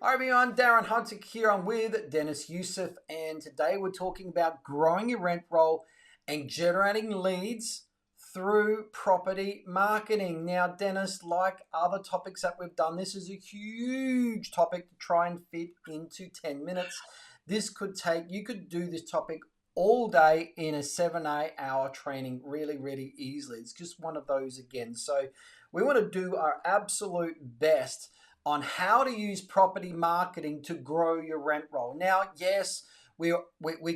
Hi everyone, Darren Hunter here. I'm with Deniz, Yusuf, and today we're talking about growing your rent roll and generating leads through property marketing. Now, Deniz, like other topics that we've done, this is a huge topic to try and fit into 10 minutes. You could do this topic all day in a 7-8 hour training really easily. It's just one of those again. So we want to do our absolute best on how to use property marketing to grow your rent roll. Now, yes, we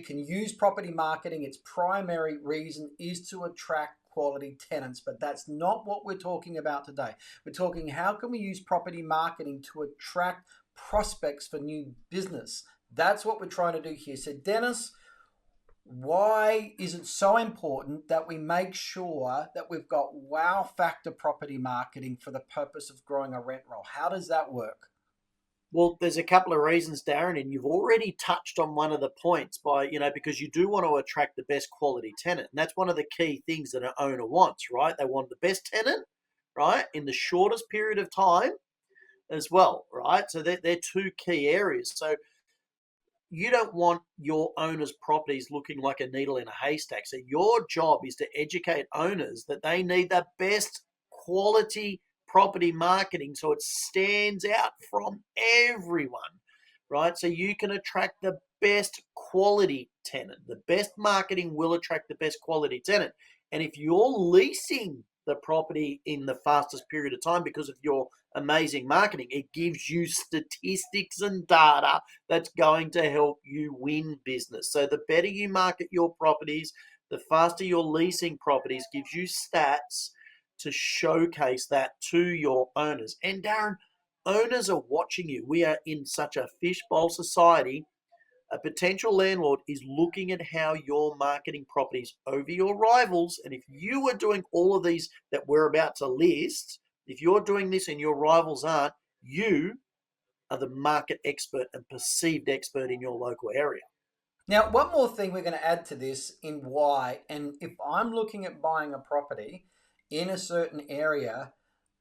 can use property marketing. Its primary reason is to attract quality tenants, but that's not what we're talking about today. We're talking how can we use property marketing to attract prospects for new business. That's what we're trying to do here. So, Deniz, why is it so important that we make sure that we've got wow factor property marketing for the purpose of growing a rent roll? How does that work? Well, there's a couple of reasons, Darren, and you've already touched on one of the points because you do want to attract the best quality tenant. And that's one of the key things that an owner wants, right? They want the best tenant, right, in the shortest period of time as well, right? So they're two key areas. So you don't want your owners' properties looking like a needle in a haystack. So your job is to educate owners that they need the best quality property marketing so it stands out from everyone, right? So you can attract the best quality tenant. The best marketing will attract the best quality tenant. And if you're leasing the property in the fastest period of time because of your amazing marketing, it gives you statistics and data that's going to help you win business. So the better you market your properties, the faster you're leasing properties, gives you stats to showcase that to your owners. And Darren, owners are watching you. We are in such a fishbowl society. A potential landlord is looking at how you're marketing properties over your rivals. And if you are doing all of these that we're about to list, if you're doing this and your rivals aren't, you are the market expert and perceived expert in your local area. Now, one more thing we're going to add to this in why, and if I'm looking at buying a property in a certain area,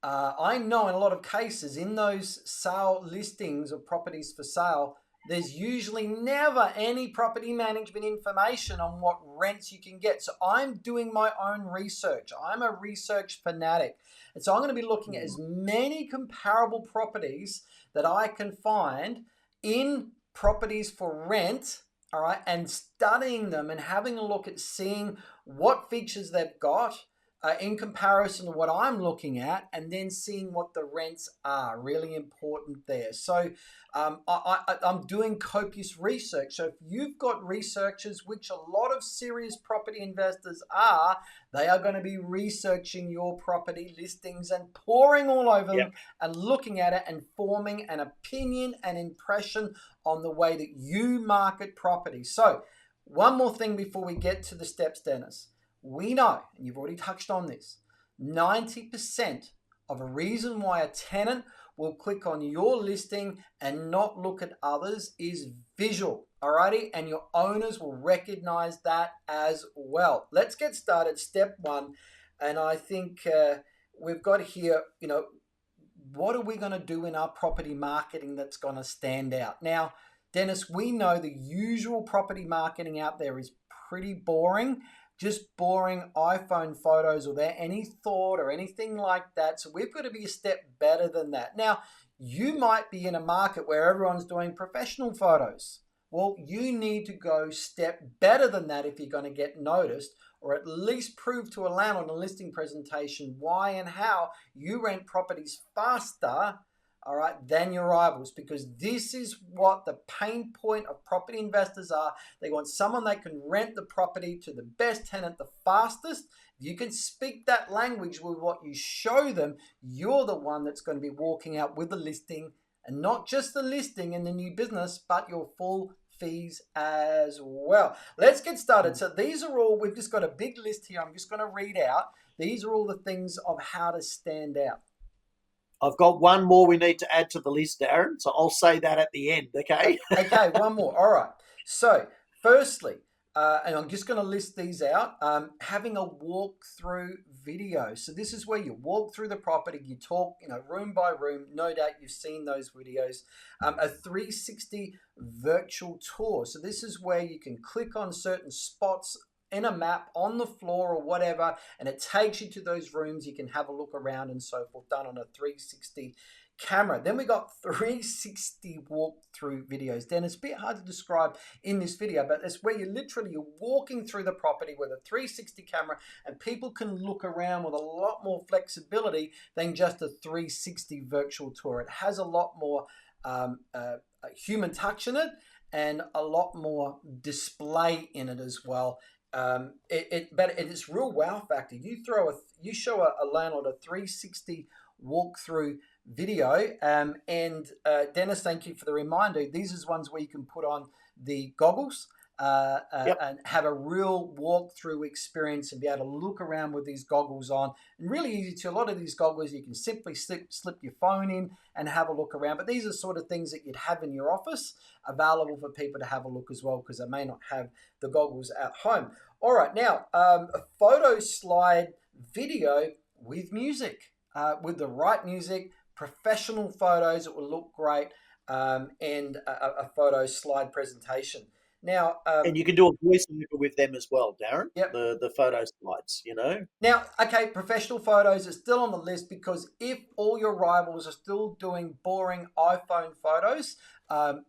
I know in a lot of cases in those sale listings of properties for sale, there's usually never any property management information on what rents you can get. So I'm doing my own research. I'm a research fanatic. And so I'm going to be looking at as many comparable properties that I can find in properties for rent, all right, and studying them and having a look at seeing what features they've got in comparison to what I'm looking at, and then seeing what the rents are. Really important there. So I'm doing copious research. So if you've got researchers, which a lot of serious property investors are, they are going to be researching your property listings and pouring all over them Yep. and looking at it and forming an opinion and impression on the way that you market property. So one more thing before we get to the steps, Deniz. We know, and you've already touched on this, 90% of a reason why a tenant will click on your listing and not look at others is visual, alrighty? And your owners will recognize that as well. Let's get started. Step one, and I think we've got here, what are we going to do in our property marketing that's going to stand out? Now, Deniz, we know the usual property marketing out there is pretty boring. Just boring iPhone photos without any thought or anything like that. So we've got to be a step better than that. Now, you might be in a market where everyone's doing professional photos. Well, you need to go step better than that if you're going to get noticed, or at least prove to a landlord in a listing presentation why and how you rent properties faster, all right, than your rivals, because this is what the pain point of property investors are. They want someone they can rent the property to the best tenant the fastest. If you can speak that language with what you show them, you're the one that's going to be walking out with the listing, and not just the listing and the new business, but your full fees as well. Let's get started. So these are all, we've just got a big list here. I'm just going to read out. These are all the things of how to stand out. I've got one more we need to add to the list, Darren. So I'll say that at the end, okay? Okay, one more. All right. So, firstly, and I'm just going to list these out. Having a walkthrough video. So this is where you walk through the property, you talk, room by room. No doubt you've seen those videos. A 360 virtual tour. So this is where you can click on certain spots in a map on the floor or whatever, and it takes you to those rooms. You can have a look around and so forth, done on a 360 camera. Then we got 360 walkthrough videos. Dan, it's a bit hard to describe in this video, but it's where you're walking through the property with a 360 camera, and people can look around with a lot more flexibility than just a 360 virtual tour. It has a lot more human touch in it and a lot more display in it as well. But it's real wow factor. You show a landlord a 360 walkthrough video, and Dennis, thank you for the reminder. These is ones where you can put on the goggles and have a real walkthrough experience and be able to look around with these goggles on. And really easy to. A lot of these goggles you can simply slip your phone in and have a look around. But these are sort of things that you'd have in your office, available for people to have a look as well, because they may not have the goggles at home. All right, now a photo slide video with music, with the right music, professional photos that will look great, and a photo slide presentation. Now, and you can do a voiceover with them as well, Darren. Yep. The photo slides, Now, okay, professional photos are still on the list, because if all your rivals are still doing boring iPhone photos,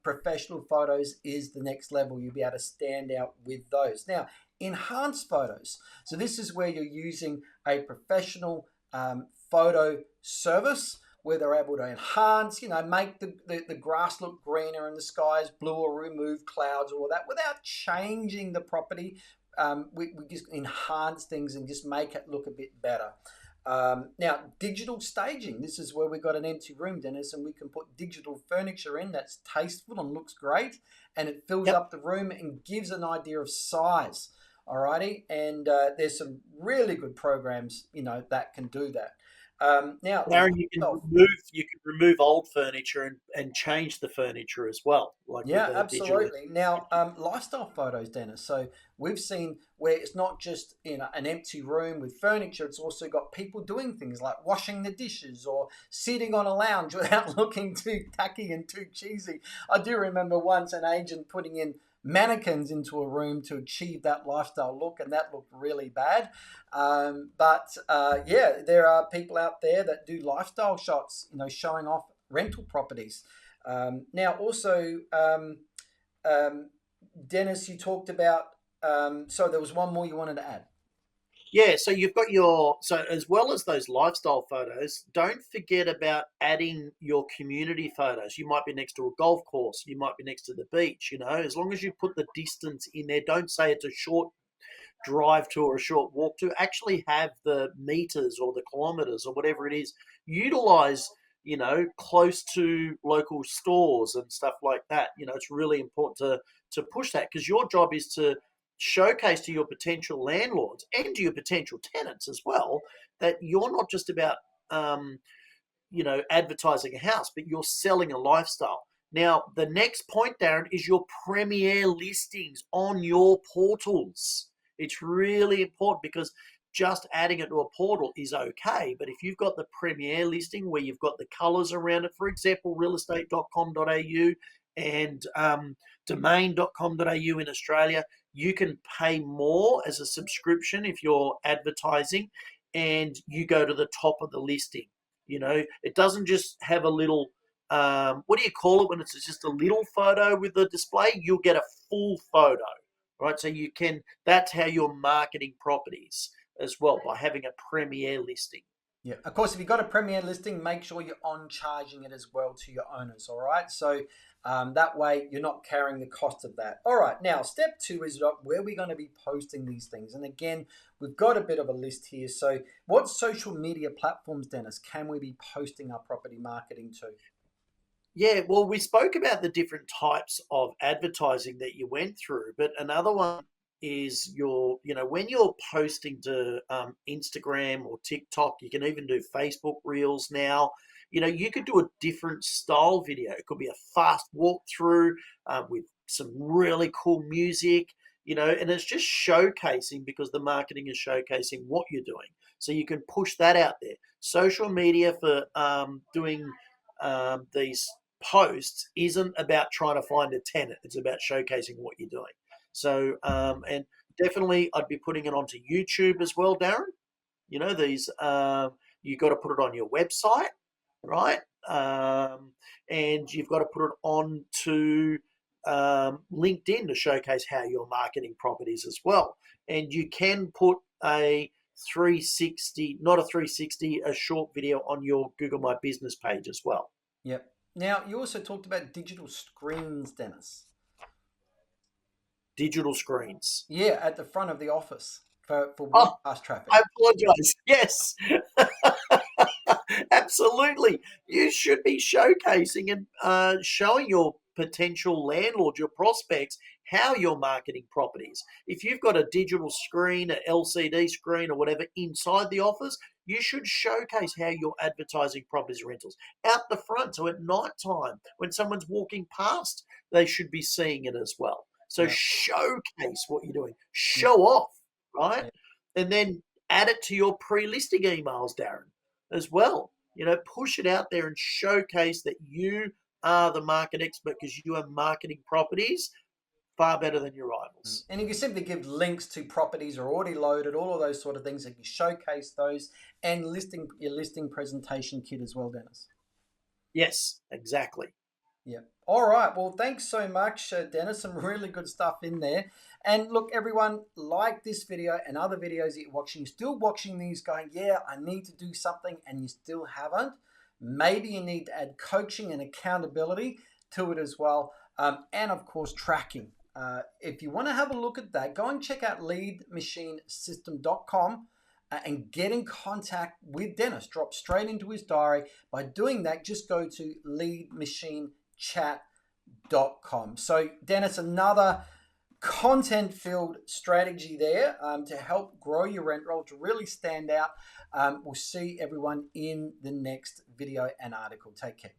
professional photos is the next level. You'll be able to stand out with those. Now, enhanced photos. So this is where you're using a professional photo service, where they're able to enhance, make the grass look greener and the skies blue, or remove clouds or all that without changing the property. We just enhance things and just make it look a bit better. Now, digital staging. This is where we've got an empty room, Dennis, and we can put digital furniture in that's tasteful and looks great, and it fills up the room and gives an idea of size. Alrighty, and there's some really good programs, that can do that. Now, Darren, you can remove old furniture and change the furniture as well. Absolutely. Now, lifestyle photos, Dennis. So we've seen where it's not just an empty room with furniture. It's also got people doing things like washing the dishes or sitting on a lounge without looking too tacky and too cheesy. I do remember once an agent putting in mannequins into a room to achieve that lifestyle look, and that looked really bad. But there are people out there that do lifestyle shots, showing off rental properties. Now, also, Dennis, you talked about. So there was one more you wanted to add. Yeah, so you've got so as well as those lifestyle photos, don't forget about adding your community photos. You might be next to a golf course, you might be next to the beach, as long as you put the distance in there, don't say it's a short drive to or a short walk to, actually have the meters or the kilometers or whatever it is. Utilize, close to local stores and stuff like that. It's really important to push that, because your job is to showcase to your potential landlords and to your potential tenants as well that you're not just about advertising a house, but you're selling a lifestyle. Now, the next point, Darren, is your premier listings on your portals. It's really important, because just adding it to a portal is okay, but if you've got the premier listing where you've got the colors around it, for example, realestate.com.au and domain.com.au in Australia, you can pay more as a subscription if you're advertising, and you go to the top of the listing. It doesn't just have a little, what do you call it when it's just a little photo with the display? You'll get a full photo, right? So that's how you're marketing properties as well, by having a premier listing. Yeah, of course, if you've got a premier listing, make sure you're on charging it as well to your owners, all right? So that way you're not carrying the cost of that. All right, now step 2 is where we're going to be posting these things. And again, we've got a bit of a list here. So what social media platforms, Dennis, can we be posting our property marketing to? Yeah, well, we spoke about the different types of advertising that you went through, but another one is when you're posting to Instagram or TikTok, you can even do Facebook Reels now. You could do a different style video. It could be a fast walkthrough with some really cool music. and it's just showcasing, because the marketing is showcasing what you're doing. So you can push that out there. Social media for doing these posts isn't about trying to find a tenant. It's about showcasing what you're doing. So, and definitely I'd be putting it onto YouTube as well, Darren. These, you got to put it on your website, right? And you've got to put it on to LinkedIn to showcase how you're marketing properties as well. And you can put a 360, not a 360, a short video on your Google My Business page as well. Yep. Now, you also talked about digital screens, Deniz. Digital screens. Yeah, at the front of the office for broadcast traffic. I apologize. Yes. Absolutely. You should be showcasing and showing your potential landlord, your prospects, how you're marketing properties. If you've got a digital screen, an LCD screen, or whatever inside the office, you should showcase how you're advertising properties rentals out the front. So at night time, when someone's walking past, they should be seeing it as well. So showcase what you're doing. Show off, right? Yeah. And then add it to your pre-listing emails, Darren, as well. Push it out there and showcase that you are the market expert, because you are marketing properties far better than your rivals. And you can simply give links to properties are already loaded, all of those sort of things. You can showcase those, and your listing presentation kit as well, Deniz. Yes, exactly. Yeah. All right. Well, thanks so much, Deniz. Some really good stuff in there. And look, everyone, like this video and other videos that you're watching, you're still watching these going, yeah, I need to do something, and you still haven't. Maybe you need to add coaching and accountability to it as well. And of course, tracking. If you want to have a look at that, go and check out leadmachinesystem.com and get in contact with Deniz. Drop straight into his diary. By doing that, just go to leadmachinechat.com. So, Deniz, another content-filled strategy there to help grow your rent roll, to really stand out. We'll see everyone in the next video and article. Take care.